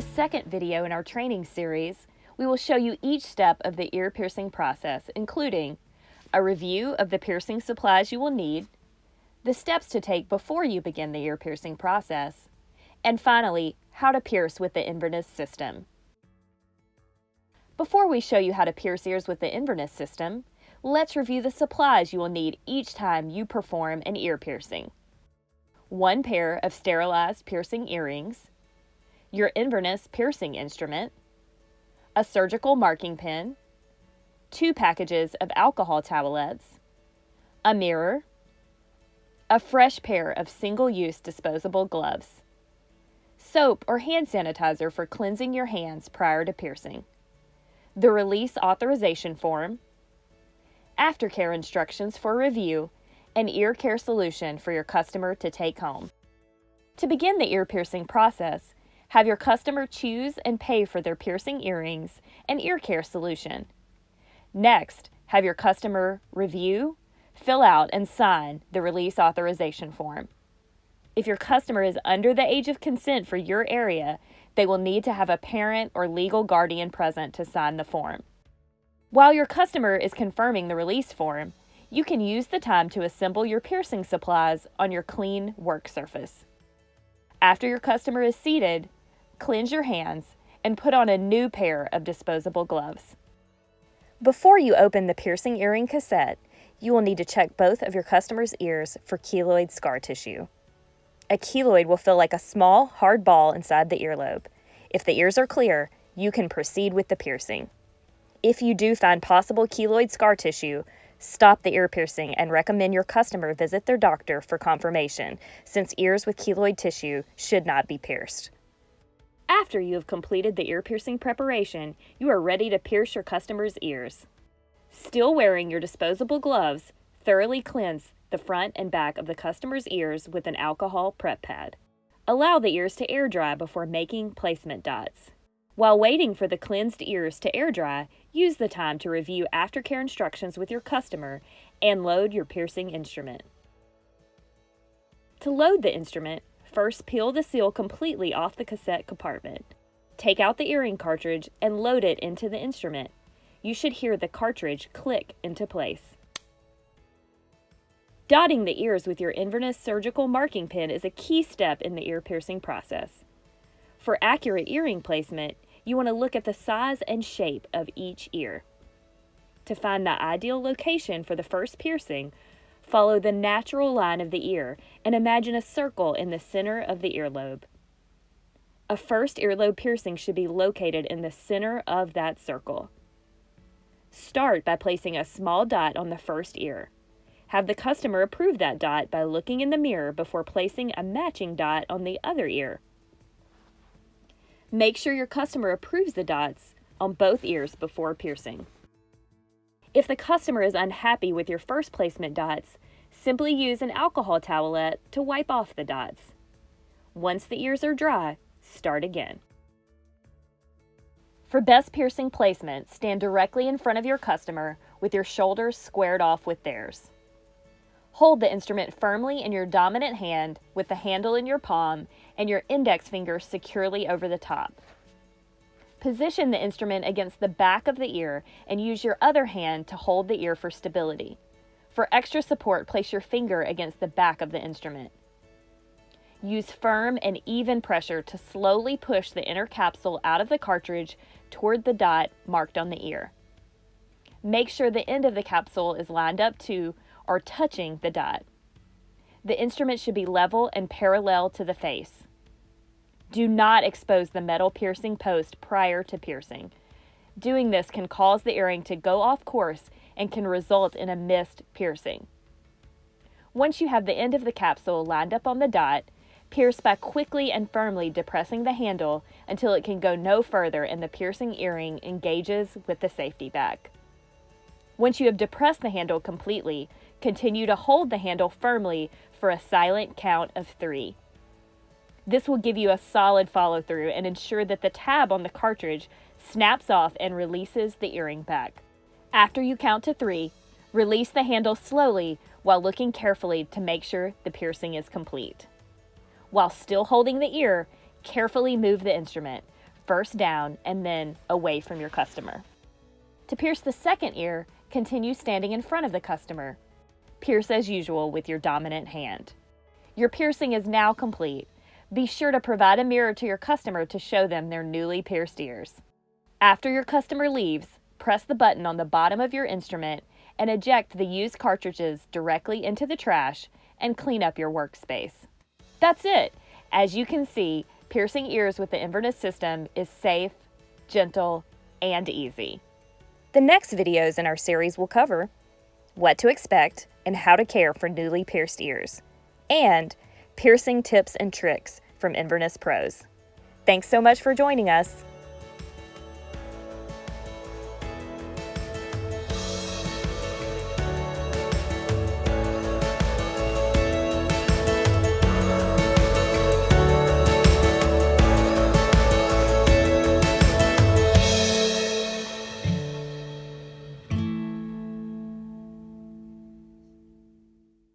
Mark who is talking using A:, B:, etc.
A: this second video in our training series, we will show you each step of the ear piercing process, including a review of the piercing supplies you will need, the steps to take before you begin the ear piercing process, and finally, how to pierce with the Inverness system. Before we show you how to pierce ears with the Inverness system, let's review the supplies you will need each time you perform an ear piercing. 1 pair of sterilized piercing earrings, your Inverness piercing instrument, a surgical marking pen, 2 packages of alcohol towelettes, a mirror, a fresh pair of single-use disposable gloves, soap or hand sanitizer for cleansing your hands prior to piercing, the release authorization form, aftercare instructions for review, and ear care solution for your customer to take home. To begin the ear piercing process, have your customer choose and pay for their piercing earrings and ear care solution. Next, have your customer review, fill out, and sign the release authorization form. If your customer is under the age of consent for your area, they will need to have a parent or legal guardian present to sign the form. While your customer is confirming the release form, you can use the time to assemble your piercing supplies on your clean work surface. After your customer is seated, cleanse your hands and put on a new pair of disposable gloves. Before you open the piercing earring cassette, you will need to check both of your customer's ears for keloid scar tissue. A keloid will feel like a small, hard ball inside the earlobe. If the ears are clear, you can proceed with the piercing. If you do find possible keloid scar tissue, stop the ear piercing and recommend your customer visit their doctor for confirmation, since ears with keloid tissue should not be pierced. After you have completed the ear piercing preparation, you are ready to pierce your customer's ears. Still wearing your disposable gloves, thoroughly cleanse the front and back of the customer's ears with an alcohol prep pad. Allow the ears to air dry before making placement dots. While waiting for the cleansed ears to air dry, use the time to review aftercare instructions with your customer and load your piercing instrument. To load the instrument, first peel the seal completely off the cassette compartment. Take out the earring cartridge and load it into the instrument. You should hear the cartridge click into place. Dotting the ears with your Inverness surgical marking pen is a key step in the ear piercing process. For accurate earring placement, you want to look at the size and shape of each ear. To find the ideal location for the first piercing, follow the natural line of the ear and imagine a circle in the center of the earlobe. A first earlobe piercing should be located in the center of that circle. Start by placing a small dot on the first ear. Have the customer approve that dot by looking in the mirror before placing a matching dot on the other ear. Make sure your customer approves the dots on both ears before piercing. If the customer is unhappy with your first placement dots, simply use an alcohol towelette to wipe off the dots. Once the ears are dry, start again. For best piercing placement, stand directly in front of your customer with your shoulders squared off with theirs. Hold the instrument firmly in your dominant hand with the handle in your palm and your index finger securely over the top. Position the instrument against the back of the ear and use your other hand to hold the ear for stability. For extra support, place your finger against the back of the instrument. Use firm and even pressure to slowly push the inner capsule out of the cartridge toward the dot marked on the ear. Make sure the end of the capsule is lined up to or touching the dot. The instrument should be level and parallel to the face. Do not expose the metal piercing post prior to piercing. Doing this can cause the earring to go off course and can result in a missed piercing. Once you have the end of the capsule lined up on the dot, pierce by quickly and firmly depressing the handle until it can go no further and the piercing earring engages with the safety back. Once you have depressed the handle completely, continue to hold the handle firmly for a silent count of 3. This will give you a solid follow-through and ensure that the tab on the cartridge snaps off and releases the earring back. After you count to 3, release the handle slowly while looking carefully to make sure the piercing is complete. While still holding the ear, carefully move the instrument, first down and then away from your customer. To pierce the second ear, continue standing in front of the customer. Pierce as usual with your dominant hand. Your piercing is now complete. Be sure to provide a mirror to your customer to show them their newly pierced ears. After your customer leaves, press the button on the bottom of your instrument and eject the used cartridges directly into the trash and clean up your workspace. That's it! As you can see, piercing ears with the Inverness system is safe, gentle, and easy. The next videos in our series will cover what to expect and how to care for newly pierced ears, and piercing tips and tricks from Inverness pros. Thanks so much for joining us.